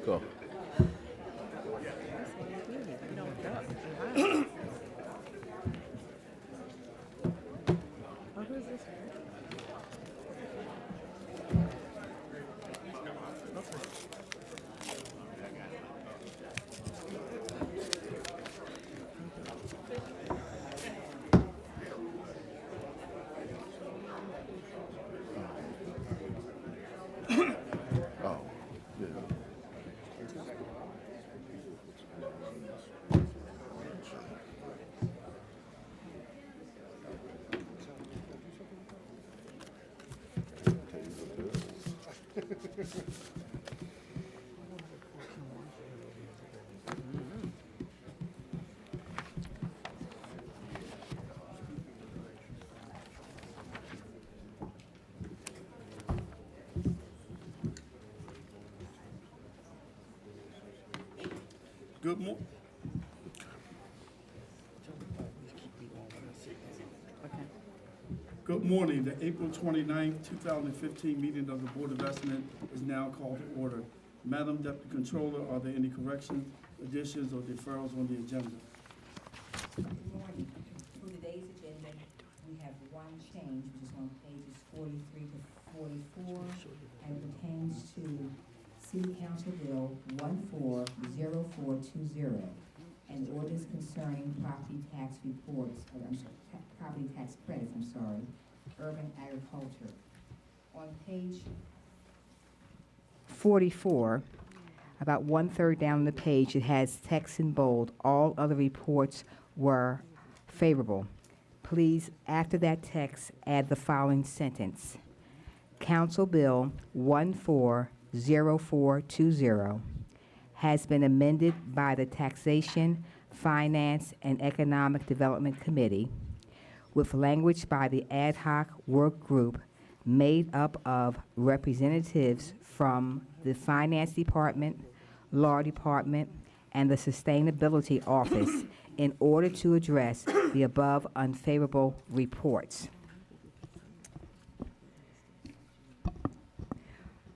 Go. Oh, yeah. Good morning. Good morning. The April 29th, 2015 meeting of the Board of Estimate is now called to order. Madam Deputy Controller, are there any corrections, additions, or deferrals on the agenda? Good morning. For today's agenda, we have one change, which is on pages 43 to 44, and pertains to City Council Bill 140420, and ordinance concerning property tax reports, property tax credits, urban agriculture. On page 44, about one-third down the page, it has text in bold. All other reports were favorable. Please, after that text, add the following sentence. Council Bill 140420 has been amended by the Taxation, Finance, and Economic Development Committee with language by the ad hoc work group made up of representatives from the Finance Department, Law Department, and the Sustainability Office in order to address the above unfavorable reports.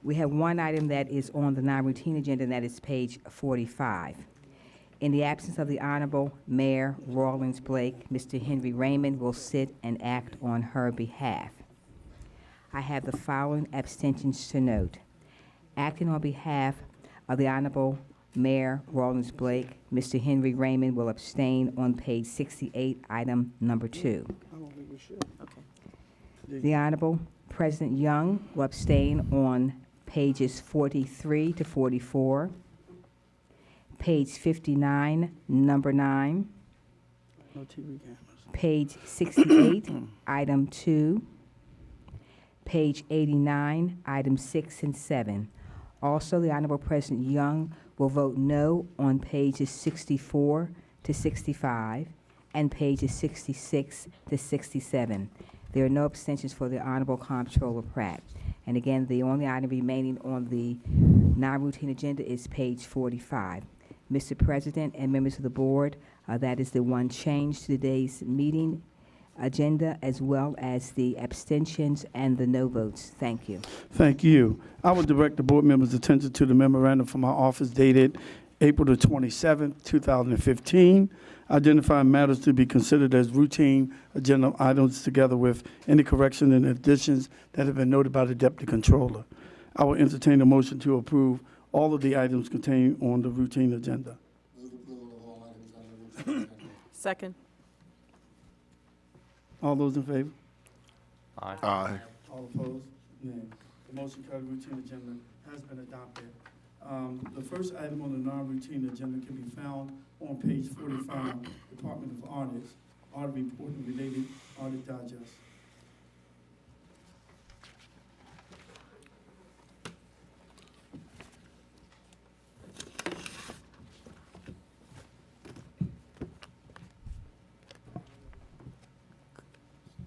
We have one item that is on the non-routine agenda, and that is page 45. In the absence of the Honorable Mayor Rawlings Blake, Mr. Henry Raymond will sit and act on her behalf. I have the following abstentions to note. Acting on behalf of the Honorable Mayor Rawlings Blake, Mr. Henry Raymond will abstain on page 68, item number 2. I don't think we should. Okay. The Honorable President Young will abstain on pages 43 to 44, page 59, number 9, No TV cameras. page 68, item 2, page 89, items 6 and 7. Also, the Honorable President Young will vote no on pages 64 to 65 and pages 66 to 67. There are no abstentions for the Honorable Comptroller Pratt. And again, the only item remaining on the non-routine agenda is page 45. Mr. President and members of the board, that is the one change to today's meeting agenda, as well as the abstentions and the no votes. Thank you. Thank you. I will direct the board members' attention to the memorandum from my office dated April the 27th, 2015, identifying matters to be considered as routine agenda items together with any corrections and additions that have been noted by the Deputy Controller. I will entertain a motion to approve all of the items contained on the routine agenda. Move approval of all items on the routine agenda. Second. All those in favor? Aye. All opposed? Nay. The motion carried. Routine agenda has been adopted. The first item on the non-routine agenda can be found on page 45, Department of Audits, Audit Report and Related Audit Digest.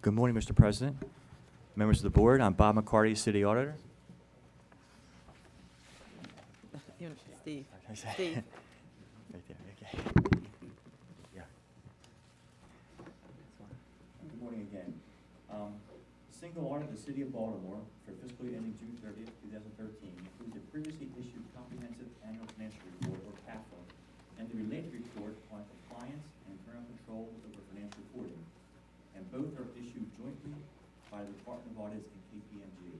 Good morning, Mr. President, members of the board. I'm Bob McCarty, City Auditor. Steve. Steve. Steve. Right there, okay. Yeah. Good morning again. Single audit of the City of Baltimore for fiscal year ending June 30th, 2013 includes a previously issued comprehensive annual by the Department of Audits and KPMG.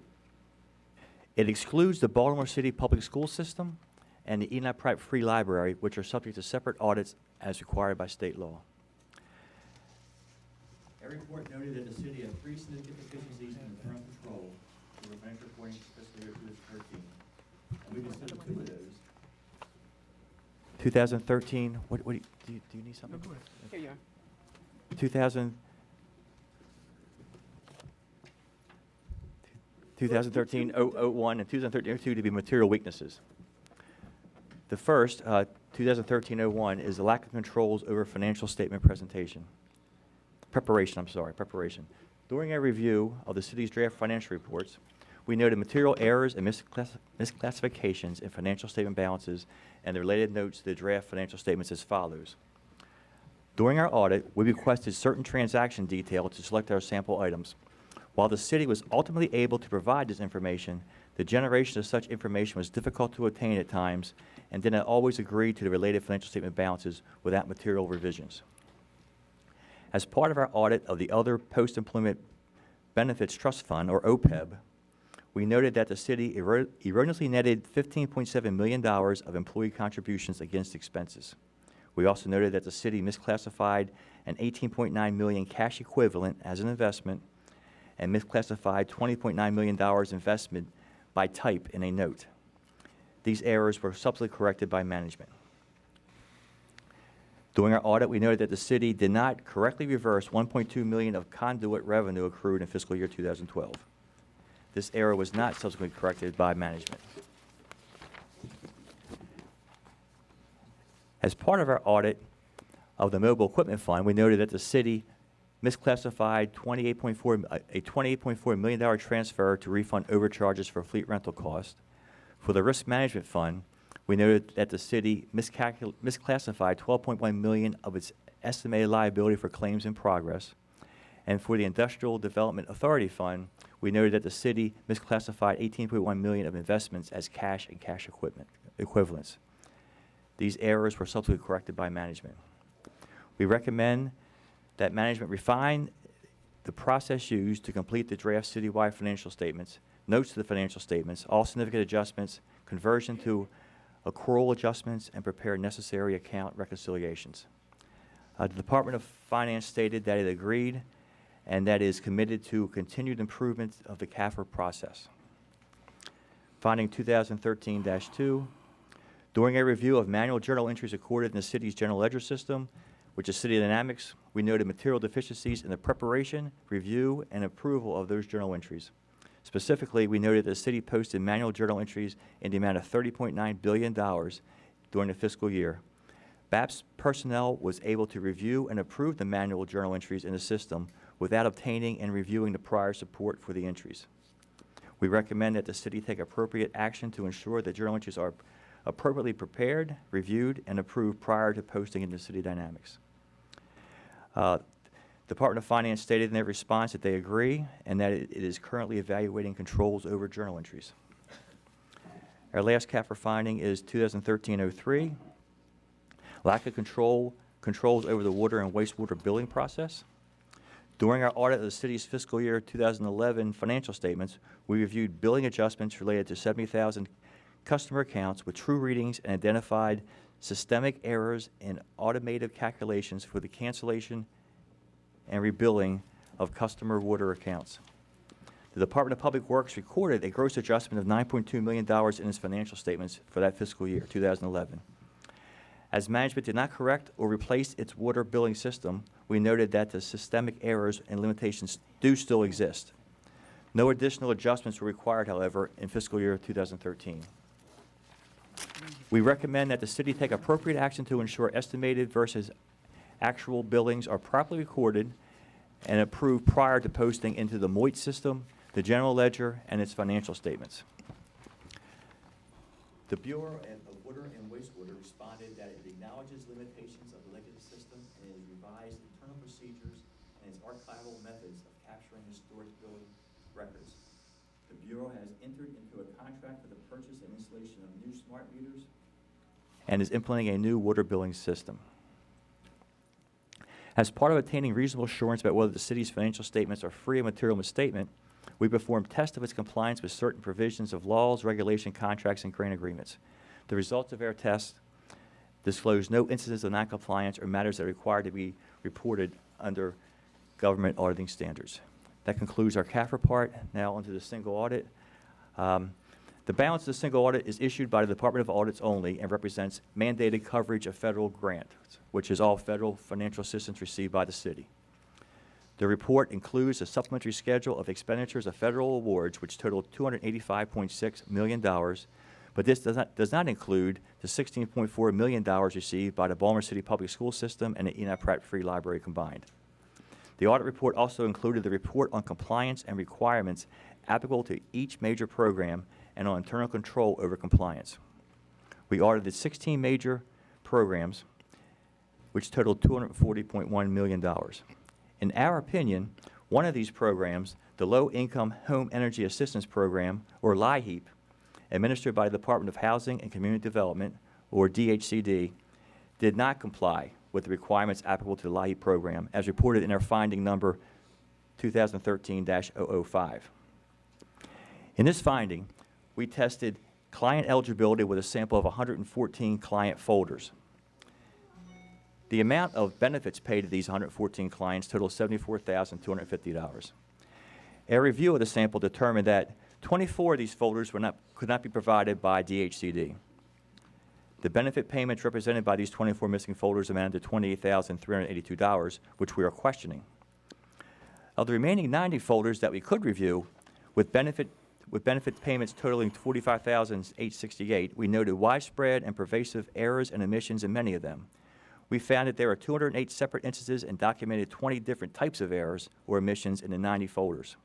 It excludes the Baltimore City Public School System and the Enoch Pratt Free Library, which are subject to separate audits as required by state law. Our report noted that the city had 3 significant deficiencies in internal control for the financial reporting for fiscal year 2013. And we considered 2 of those. 2013, what do you need something? Here you are. 2013-001 and 2013-02 to be material weaknesses. The first, 2013-01, is the lack of controls over financial statement preparation. During a review of the city's draft financial reports, we noted material errors and misclassifications in financial statement balances and the related notes to the draft financial statements as follows. During our audit, we requested certain transaction detail to select our sample items. While the city was ultimately able to provide this information, the generation of such information was difficult to obtain at times and did not always agree to the related financial statement balances without material revisions. As part of our audit of the Other Post-Employment Benefits Trust Fund, or OPEB, we noted that the city erroneously netted $15.7 million of employee contributions against expenses. We also noted that the city misclassified an $18.9 million cash equivalent as an investment and misclassified $20.9 million investment by type in a note. These errors were subsequently corrected by management. During our audit, we noted that the city did not correctly reverse $1.2 million of conduit revenue accrued in fiscal year 2012. This error was not subsequently corrected by management. As part of our audit of the mobile equipment fund, we noted that the city misclassified a $28.4 million transfer to refund overcharges for fleet rental costs. For the risk management fund, we noted that the city misclassified $12.1 million of its estimated liability for claims in progress. And for the Industrial Development Authority Fund, we noted that the city misclassified $18.1 million of investments as cash and cash equivalents. These errors were subsequently corrected by management. We recommend that management refine the process used to complete the draft citywide financial statements, notes to the financial statements, all significant adjustments, conversion to accrual adjustments, and prepare necessary account reconciliations. The Department of Finance stated that it agreed and that it is committed to continued improvement of the CAFR process. Finding 2013-2, during a review of manual journal entries recorded in the city's general ledger system, which is City Dynamics, we noted material deficiencies in the preparation, review, and approval of those journal entries. Specifically, we noted that the city posted manual journal entries in the amount of $30.9 billion during the fiscal year. BAP's personnel was able to review and approve the manual journal entries in the system without obtaining and reviewing the prior support for the entries. We recommend that the city take appropriate action to ensure that journal entries are appropriately prepared, reviewed, and approved prior to posting into City Dynamics. Department of Finance stated in their response that they agree and that it is currently evaluating controls over journal entries. Our last CAFR finding is 2013-03, lack of controls over the water and wastewater billing process. During our audit of the city's fiscal year 2011 financial statements, we reviewed billing adjustments related to 70,000 customer accounts with true readings and identified systemic errors in automated calculations for the cancellation and rebilling of customer water accounts. The Department of Public Works recorded a gross adjustment of $9.2 million in its financial statements for that fiscal year, 2011. As management did not correct or replace its water billing system, we noted that the systemic errors and limitations do still exist. No additional adjustments were required, however, in fiscal year 2013. We recommend that the city take appropriate action to ensure estimated versus actual billings are properly recorded and approved prior to posting into the MOIT system, the general ledger, and its financial statements. The Bureau of Water and Wastewater responded that it acknowledges limitations of the legacy system and it has revised internal procedures and its archival methods of capturing historic billing records. The Bureau has entered into a contract for the purchase and installation of new smart meters and is implementing a new water billing system. As part of obtaining reasonable assurance about whether the city's financial statements are free of material misstatement, we performed tests of its compliance with certain provisions of laws, regulation, contracts, and grant agreements. The results of our tests disclosed no instances of noncompliance or matters that are required to be reported under government auditing standards. That concludes our CAF report. Now onto the single audit. The balance of the single audit is issued by the Department of Audits only and represents mandated coverage of federal grants, which is all federal financial assistance received by the city. The report includes a supplementary schedule of expenditures of federal awards, which total $285.6 million, but this does not include the $16.4 million received by the Baltimore City Public School System and the Enoch Pratt Free Library combined. The audit report also included the report on compliance and requirements applicable to each major program and on internal control over compliance. We audited 16 major programs, which totaled $240.1 million. In our opinion, one of these programs, the Low Income Home Energy Assistance Program, or LIHEAP, administered by the Department of Housing and Community Development, or DHCD, did not comply with the requirements applicable to the LIHEAP program, as reported in our finding number 2013-005. In this finding, we tested client eligibility with a sample of 114 client folders. The amount of benefits paid to these 114 clients totaled $74,250. A review of the sample determined that 24 of these folders could not be provided by DHCD. The benefit payments represented by these 24 missing folders amounted to $28,382, which we are questioning. Of the remaining 90 folders that we could review, with benefit payments totaling $45,868, we noted widespread and pervasive errors and omissions in many of them. We found that there are 208 separate instances and documented 20 different types of errors or omissions in the 90 folders.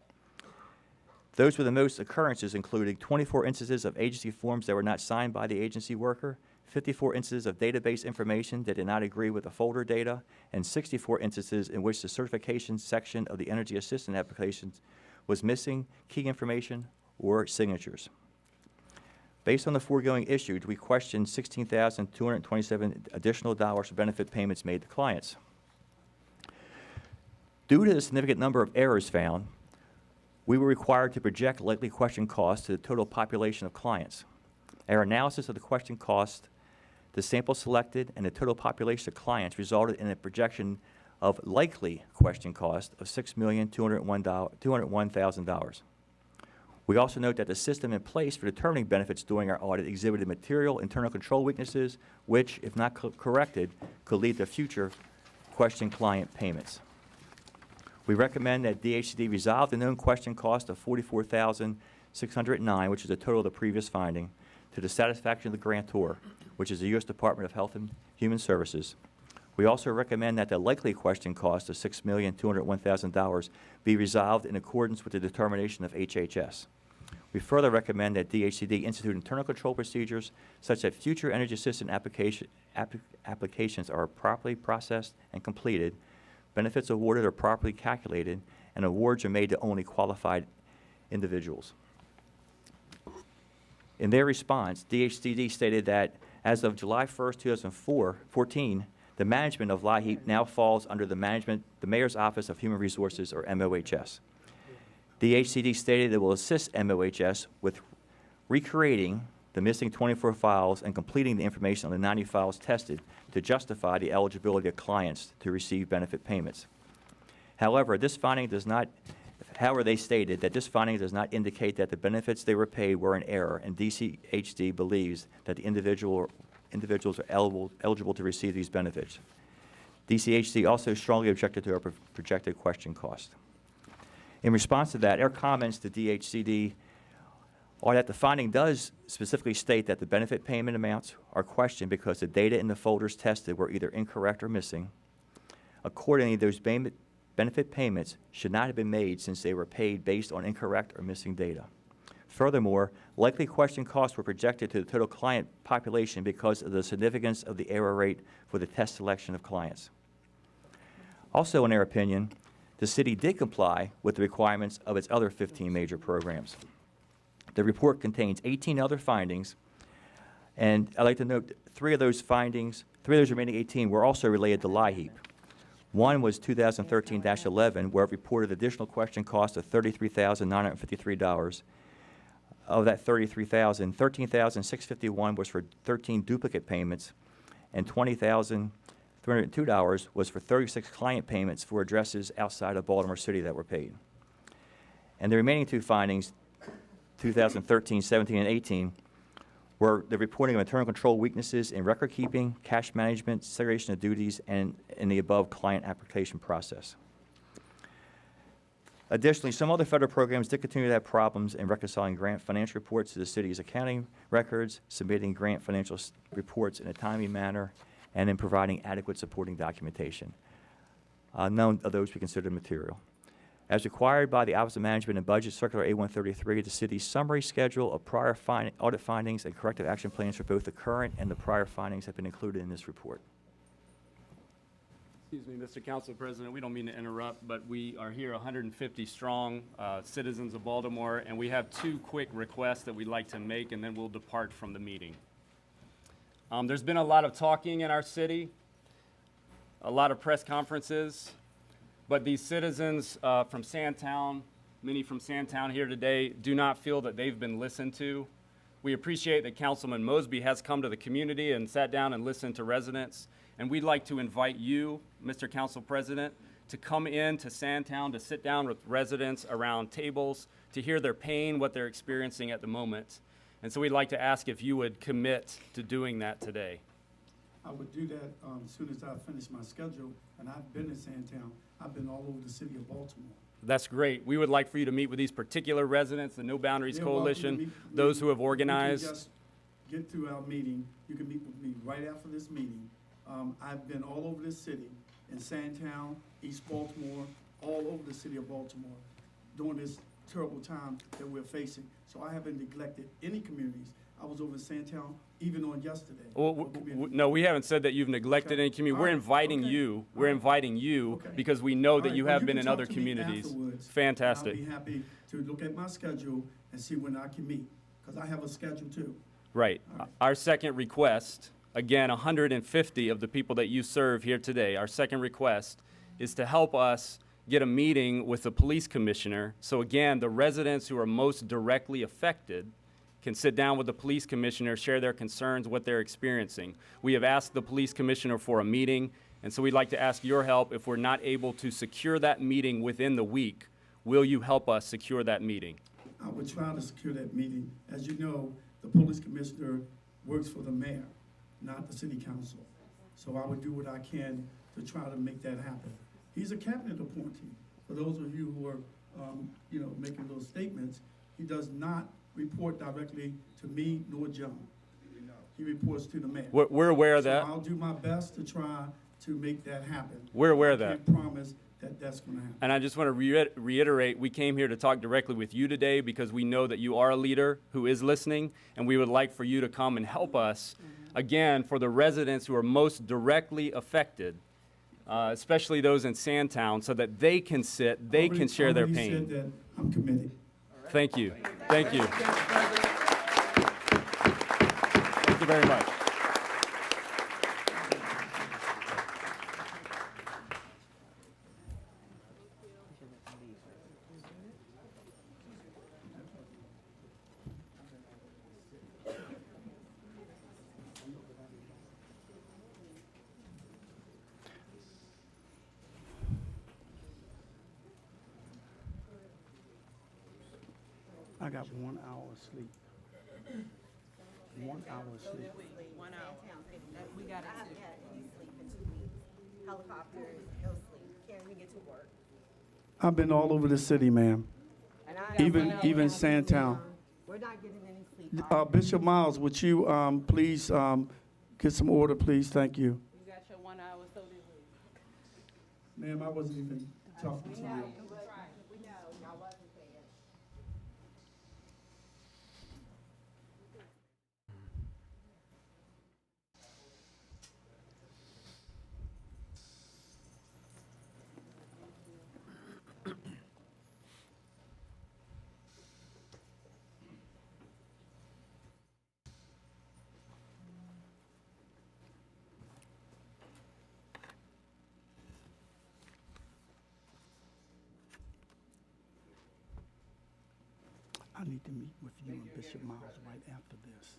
Those with the most occurrences included 24 instances of agency forms that were not signed by the agency worker, 54 instances of database information that did not agree with the folder data, and 64 instances in which the certification section of the energy assistance applications was missing key information or signatures. Based on the foregoing issued, we questioned $16,227 additional dollars for benefit payments made to clients. Due to the significant number of errors found, we were required to project likely question costs to the total population of clients. Our analysis of the question cost, the sample selected, and the total population of clients resulted in a projection of likely question cost of $6,201,000. We also note that the system in place for determining benefits during our audit exhibited material internal control weaknesses, which, if not corrected, could lead to future question client payments. We recommend that DHCD resolve the known question cost of $44,609, which is the total of the previous finding, to the satisfaction of the grantor, which is the U.S. Department of Health and Human Services. We also recommend that the likely question cost of $6,201,000 be resolved in accordance with the determination of HHS. We further recommend that DHCD institute internal control procedures such that future energy assistance applications are properly processed and completed, benefits awarded are properly calculated, and awards are made to only qualified individuals. In their response, DHCD stated that as of July 1st, 2014, the management of LIHEAP now falls under the Mayor's Office of Human Resources, or MOHS. DHCD stated it will assist MOHS with recreating the missing 24 files and completing the information on the 90 files tested to justify the eligibility of clients to receive benefit payments. However, they stated that this finding does not indicate that the benefits they were paid were in error, and DCHD believes that the individuals are eligible to receive these benefits. DCHD also strongly objected to our projected question cost. In response to that, our comments to DHCD are that the finding does specifically state that the benefit payment amounts are questioned because the data in the folders tested were either incorrect or missing. Accordingly, those benefit payments should not have been made since they were paid based on incorrect or missing data. Furthermore, likely question costs were projected to the total client population because of the significance of the error rate for the test selection of clients. Also, in our opinion, the city did comply with the requirements of its other 15 major programs. The report contains 18 other findings, and I'd like to note 3 of those remaining 18 were also related to LIHEAP. One was 2013-11, where it reported additional question cost of $33,953. Of that $33,000, $13,651 was for 13 duplicate payments, and $20,302 was for 36 client payments for addresses outside of Baltimore City that were paid. And the remaining two findings, 2013, 17, and 18, were the reporting of internal control weaknesses in record keeping, cash management, segregation of duties, and in the above client application process. Additionally, some other federal programs did continue to have problems in reconciling grant financial reports to the city's accounting records, submitting grant financial reports in a timely manner, and in providing adequate supporting documentation. None of those we considered material. As required by the Office of Management and Budget Circular A-133, the city's summary schedule of prior audit findings and corrective action plans for both the current and the prior findings have been included in this report. Excuse me, Mr. Council President, we don't mean to interrupt, but we are here 150 strong citizens of Baltimore, and we have two quick requests that we'd like to make, and then we'll depart from the meeting. There's been a lot of talking in our city, a lot of press conferences, but these citizens from Sandtown, many from Sandtown here today, do not feel that they've been listened to. We appreciate that Councilman Mosby has come to the community and sat down and listened to residents. And we'd like to invite you, Mr. Council President, to come in to Sandtown to sit down with residents around tables to hear their pain, what they're experiencing at the moment. And so we'd like to ask if you would commit to doing that today. I would do that as soon as I finish my schedule, and I've been in Sandtown. I've been all over the city of Baltimore. That's great. We would like for you to meet with these particular residents, the No Boundaries They're welcome to Coalition, meet with me. those who have You can organized. just get through our meeting. You can meet with me right after this meeting. I've been all over this city, in Sandtown, East Baltimore, all over the city of Baltimore, during this terrible time that we're facing. So I haven't neglected any communities. I was over in Sandtown even on yesterday. Well, no, we haven't said that you've neglected Okay. any community. All We're right. inviting Okay. you. All We're right. inviting you Okay. because we know All that right, you well, have you been can in talk other to me communities. afterwards, Fantastic. and I'll be happy to look at my schedule and see when I can meet, because I have a schedule too. Right. All right. Our second request, again, 150 of the people that you serve here today, our second request is to help us get a meeting with the police commissioner. So again, the residents who are most directly affected can sit down with the police commissioner, share their concerns, what they're experiencing. We have asked the police commissioner for a meeting, and so we'd like to ask your help. If we're not able to secure that meeting within the week, will you help us secure that meeting? I would try to secure that meeting. As you know, the police commissioner works for the mayor, not the city council. So I would do what I can to try to make that happen. He's a cabinet appointee. For those of you who are, making those statements, he does not report directly to me nor John. He reports to the mayor. We're aware of So that. I'll do my best to try to make that happen. We're aware of I that. can't promise that that's going to happen. And I just want to reiterate, we came here to talk directly with you today because we know that you are a leader who is listening, and we would like for you to come and help us, again, for the residents who are most directly affected, especially those in Sandtown, so that they can sit, they can share their Already pain. said that I'm committed. Thank you. Thank you. Thank you very much. I got 1 hour of sleep. 1 hour of sleep. 1 hour. We got it. I haven't had any sleep in 2 weeks. Helicopters, no sleep. Can't even get to work. I've been all over the city, ma'am. And I Even Sandtown. We're not getting any sleep. Bishop Miles, would you please get some order, please? Thank you. You got your 1 hour, so did we. Ma'am, I wasn't even talking to you. We know y'all wasn't there. I need to meet with you and Bishop Miles right after this.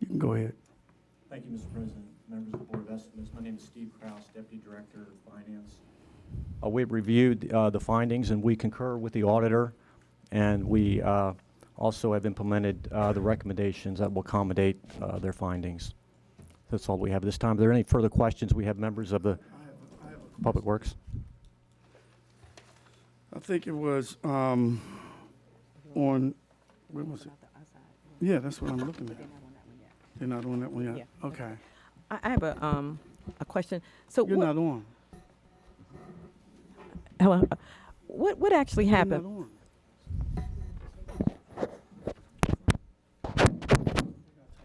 You can go ahead. Thank you, Mr. President, members of the Board of Estimates. My name is Steve Kraus, Deputy Director of Finance. We've reviewed the findings, and we concur with the auditor, and we also have implemented the recommendations that will accommodate their findings. That's all we have this time. Are there any further questions? We have members of the I have a Public Works. I think it was on, where was it? Yeah, that's what I'm looking at. They're not on that one yet? Okay. I have a question. So You're what, not on. hello, what actually You're not happened? on.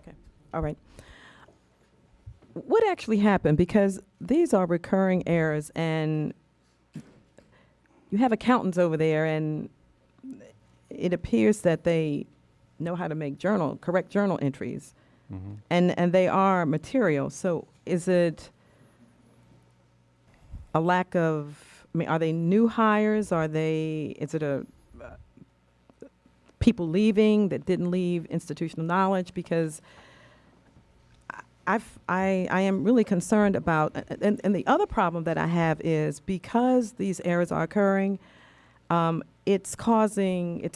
Okay, all right. What actually happened? Because these are recurring errors, and you have accountants over there, and it appears that they know how to make correct journal entries, and they are material. So is it a lack of, I mean, are they new hires? Is it people leaving that didn't leave institutional knowledge? Because I am really concerned about, and the other problem that I have is because these errors are occurring, it's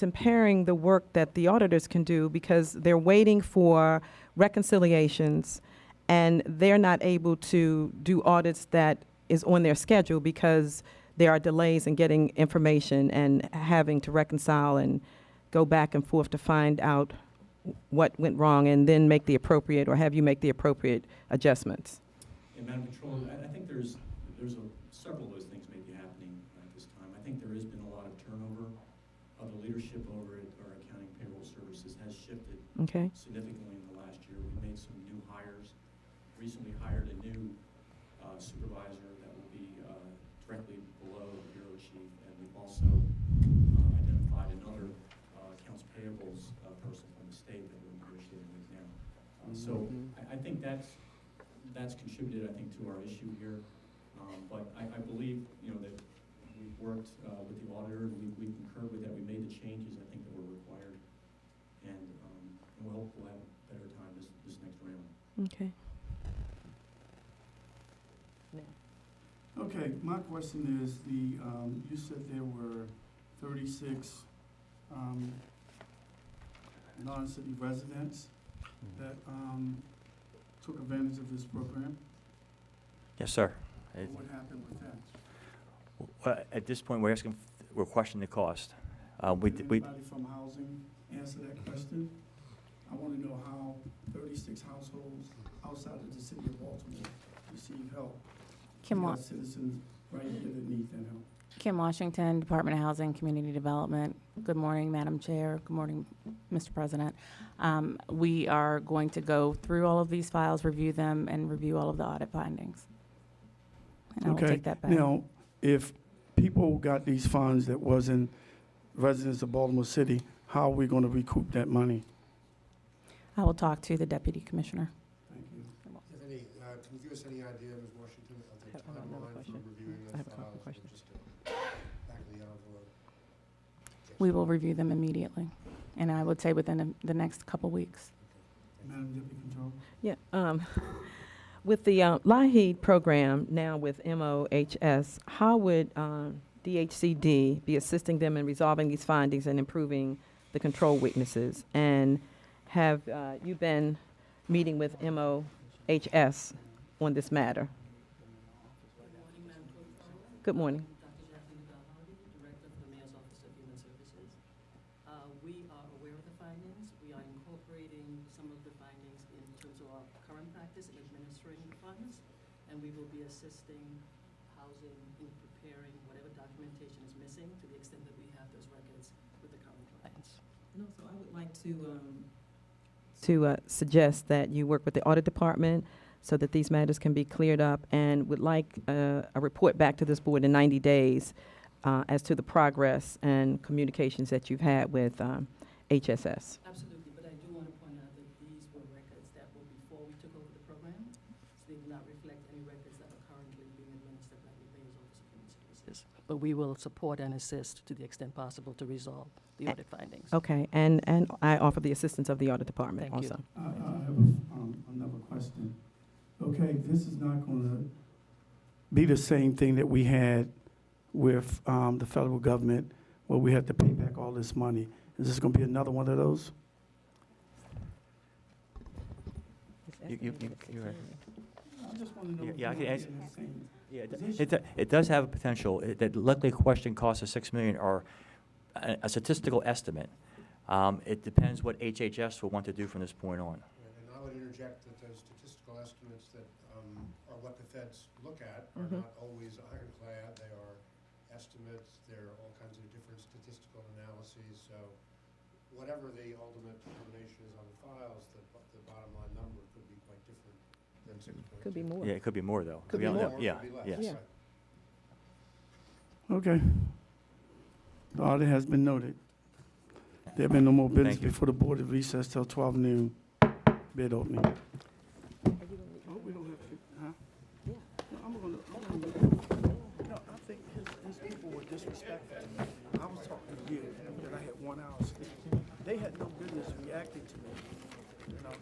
impairing the work that the auditors can do because they're waiting for reconciliations and they're not able to do audits that is on their schedule because there are delays in getting information and having to reconcile and go back and forth to find out what went wrong and then make the appropriate, or have you make the appropriate adjustments. And Madam Controller, I think there's several of those things may be happening at this time. I think there has been a lot of turnover of the leadership over at our accounting payroll services has shifted Okay. significantly in the last year. We've made some new hires, recently hired a new supervisor that will be directly below the bureau chief, and we've also identified another accounts payables person from the state that we're negotiating with now. So I think that's contributed, I think, to our issue here. But I believe, that we've worked with the auditor, we concurred with that, we made the changes, I think, that were required. And we hope we'll have a better time this next round. Okay. Okay, my question is you said there were 36 non-city residents that took advantage of this program. Yes, sir. What happened with that? Well, at this point, we're questioning the cost. Can anybody from housing answer that question? I want to know how 36 households outside of the city of Baltimore receive help. Kim, We Wa- got citizens right here that need that help. Kim Washington, Department of Housing, Community Development. Good morning, Madam Chair. Good morning, Mr. President. We are going to go through all of these files, review them, and review all of the audit findings. And I will take that back. Now, if people got these funds that wasn't residents of Baltimore City, how are we going to recoup that money? I will talk to the Deputy Commissioner. Thank you. Can you give us any idea, Ms. Washington, of the I have another timeline question. for reviewing I those have a couple files? questions. Just back of the envelope. We will review them immediately, and I would say within the next couple weeks. Madam Deputy Controller? Yeah. With the LIHEAD program now with MOHS, how would DHCD be assisting them in resolving these findings and improving the control weaknesses? And have you been meeting with MOHS on this matter? Good morning. Dr. Jacqueline Galhardi, Director of the Mayor's Office of Human Services. We are aware of the findings. We are incorporating some of the findings in terms of our current practice in administering the funds, and we will be assisting housing in preparing whatever documentation is missing to the extent that we have those records with the current clients. No, so I would like to suggest that you work with the audit department so that these matters can be cleared up, and would like a report back to this board in 90 days as to the progress and communications that you've had with HSS. Absolutely, but I do want to point out that these were records that were before we took over the program, so they do not reflect any records that are currently being administered by the Mayor's Office of Human Services. but we will support and assist to the extent possible to resolve the audit findings. Okay, and I offer the assistance of the audit department Thank you. also. I have another question. Okay, this is not going to be the same thing that we had with the federal government, where we had to pay back all this money. Is this going to be another one of those? You're right. I just want to know. Yeah, I if can we're answer- in the same Yeah, position. it does have a potential. That luckily question costs of $6 million are a statistical estimate. It depends what HHS will want to do from this point on. And I would interject that those statistical estimates that are what the feds look at are Mhm. not always ironclad. They are estimates. There are all kinds of different statistical analyses. So whatever the ultimate determination is on the files, the bottom line number could be quite different than 6.2. Could be more. Yeah, it could be more, though. Could We be don't know. more. Yeah, Could be less, yes. Yeah. right. Okay. The audit has been noted. There have been no more business Thank you. before the board of recess till 12 noon. Bid opening. Oh, we don't have to, huh? Yeah. No, I think his people were disrespectful to me. I was talking to you, that I had 1 hour sleep. They had no business reacting to me, you know?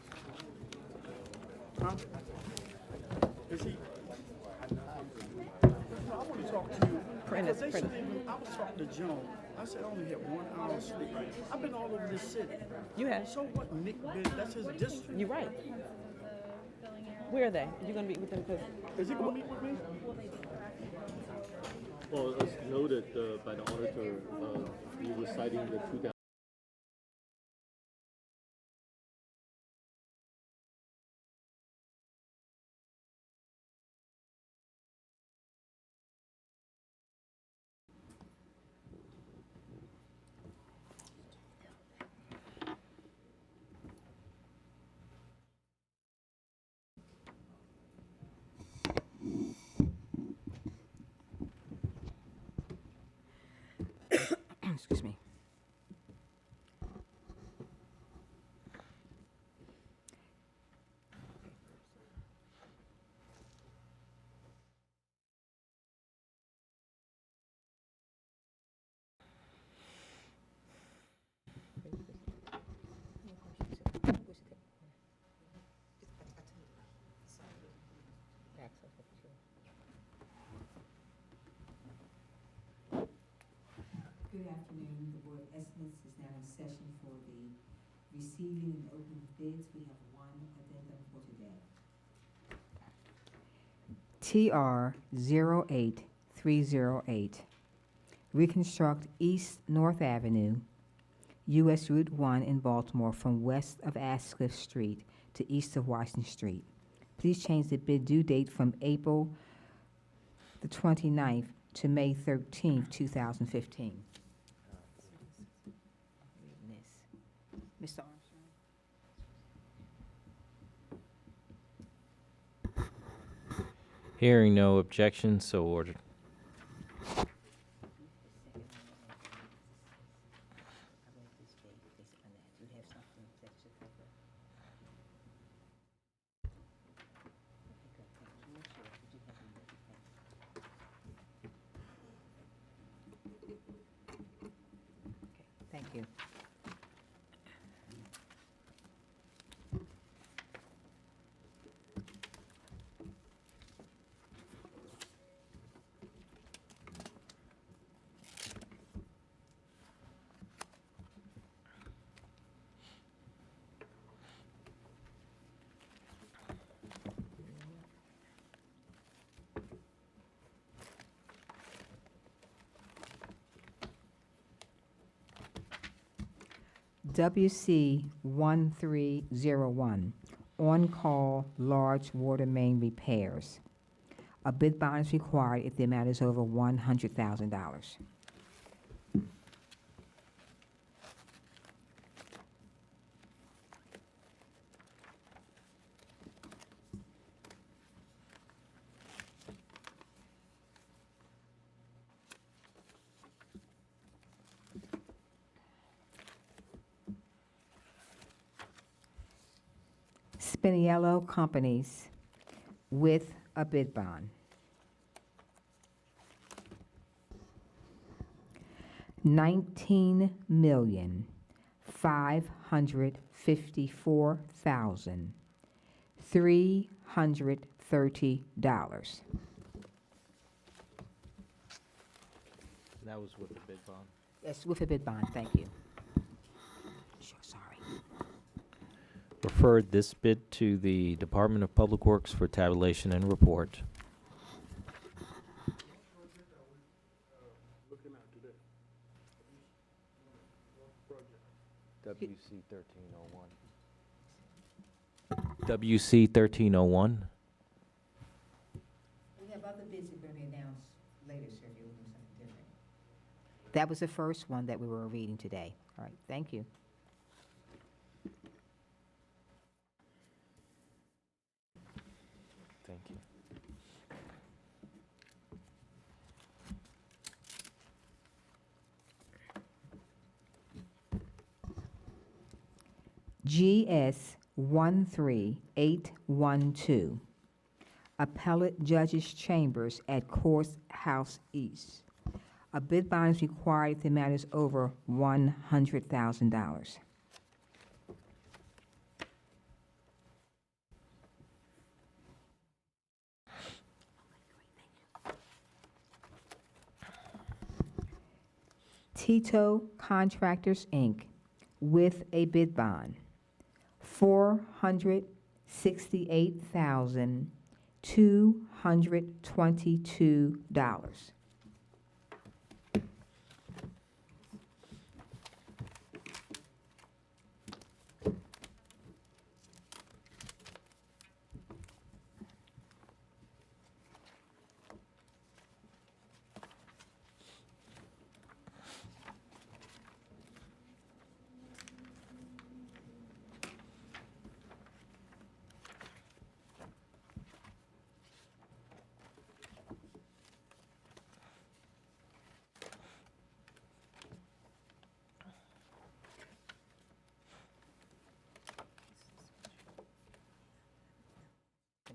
Huh? Is he? No, I want to talk to you. Print Because it, they print shouldn't even, I was talking to Joan. I said I only had 1 hour sleep. I've been all over this city. You have. So what, Nick been, that's his district. You're right. Where are they? You gonna meet with them? 'Cause Is he gonna meet with me? Well, as noted by the auditor, you were citing the 2000. Excuse me. Good afternoon. The Board of Estimates is now in session for the receiving and opening of bids. We have one addendum for today. TR 08308. Reconstruct East North Avenue, US Route 1 in Baltimore from west of Ascliffe Street to east of Washington Street. Please change the bid due date from April the 29th to May 13th, 2015. Mr. Armstrong? Hearing no objection, so ordered. Thank you. WC 1301, on-call large water main repairs. A bid bond is required if the amount is over $100,000. Spiniello Companies with a bid bond. $19,554,330. That was with the bid bond. Yes, with a bid bond, thank you. Sure, sorry. Referred this bid to the Department of Public Works for tabulation and report. WC 1301. WC 1301. We have other bids that are going to be announced later, sir, if you're looking for something different. That was the first one that we were reading today. All right, thank you. Thank you. GS 13812, Appellate Judges Chambers at Courthouse East. A bid bond is required if the matter is over $100,000. Tito Contractors, Inc., with a bid bond, $468,222.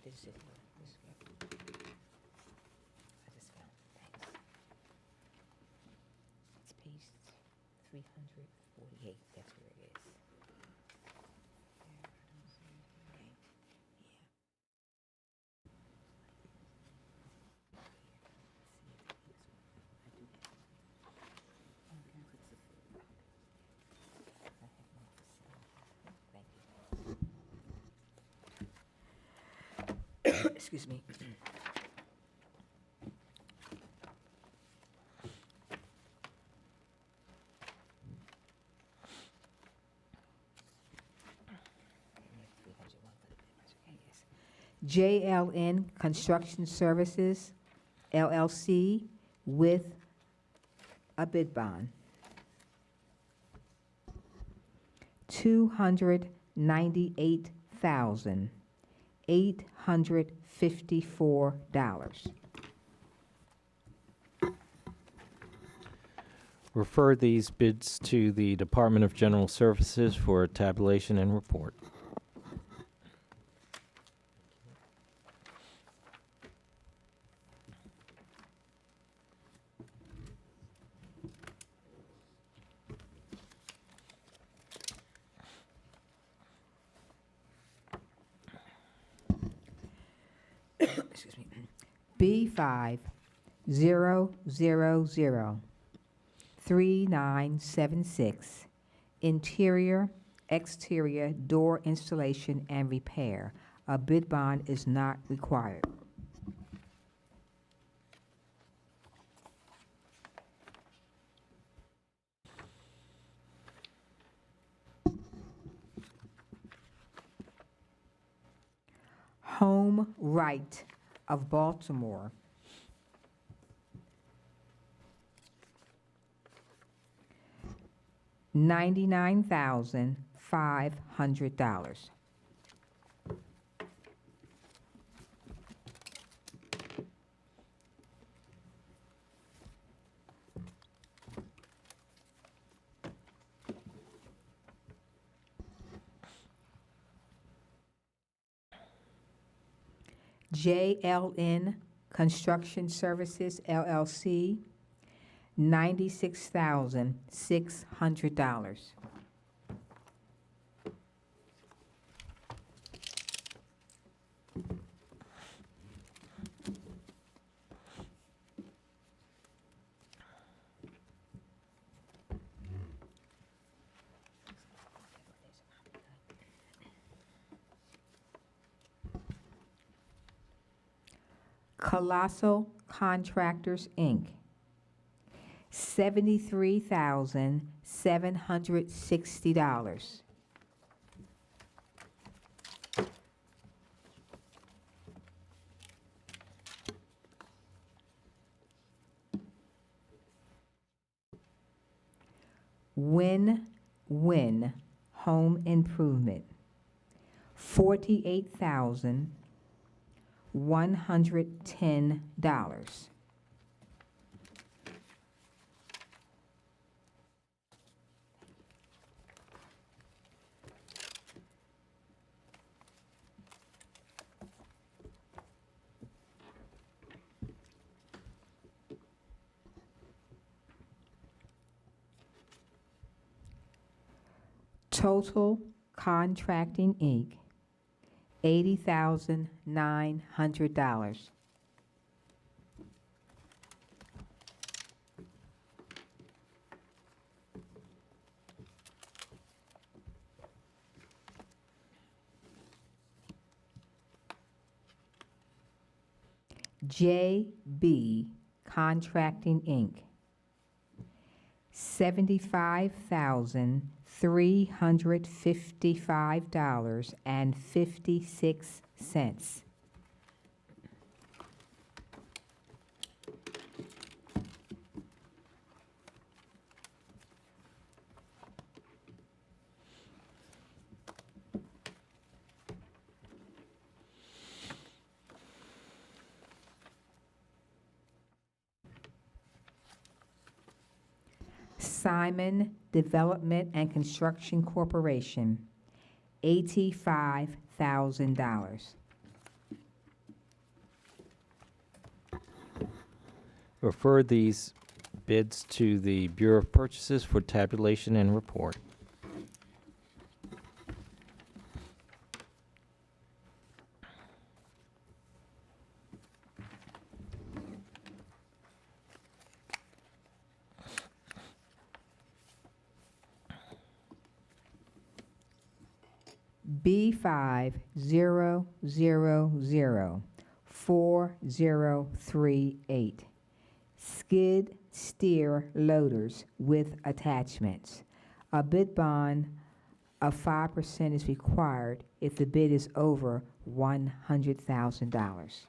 This is it. This is it. I just found it. Thanks. It's page 348. That's where it is. Okay. Excuse me. JLN Construction Services, LLC, with a bid bond. $298,854. Refer these bids to the Department of General Services for tabulation and report. Excuse me. B50003976, interior, exterior door installation and repair. A bid bond is not required. Home Right of Baltimore, $99,500. JLN Construction Services, LLC, $96,600. Colossal Contractors, Inc., $73,760. Win Home Improvement, $48,110. Total Contracting, Inc., $80,900. JB Contracting, Inc., $75,355.56. Simon Development and Construction Corporation, $85,000. Refer these bids to the Bureau of Purchases for tabulation and report. B50004038. Skid steer loaders with attachments. A bid bond of 5% is required if the bid is over $100,000.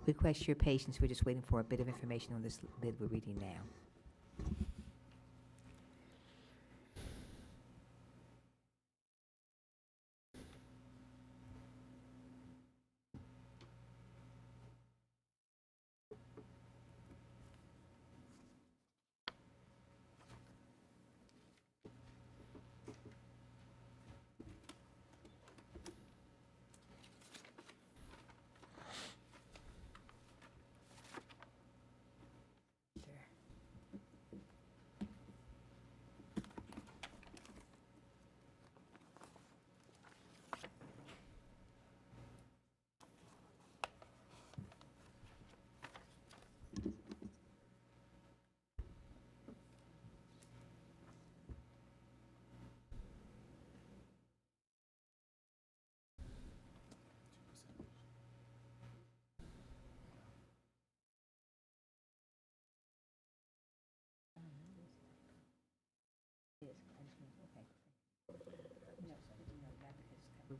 Request your patience, we're just waiting for a bit of information on this bid we're reading now.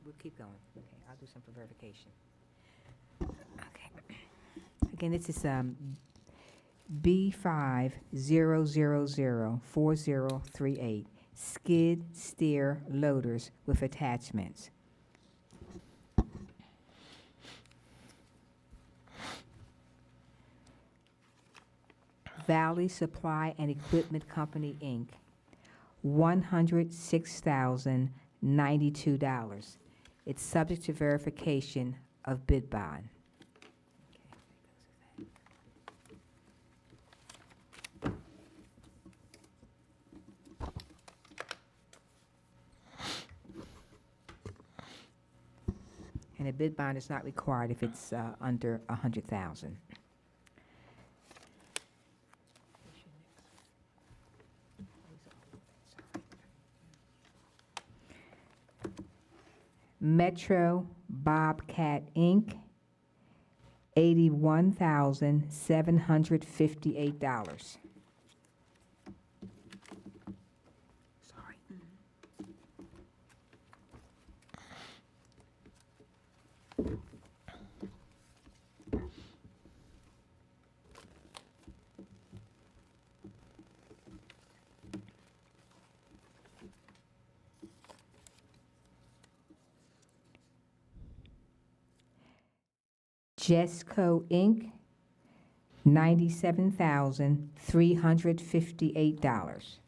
We'll keep going. Okay, I'll do some for verification. Okay. Again, this is B50004038, skid steer loaders with attachments. Valley Supply and Equipment Company, Inc., $106,092. It's subject to verification of bid bond. And a bid bond is not required if it's under 100,000. Metro Bobcat, Inc., $81,758. Sorry. Jesco, Inc., $97,358.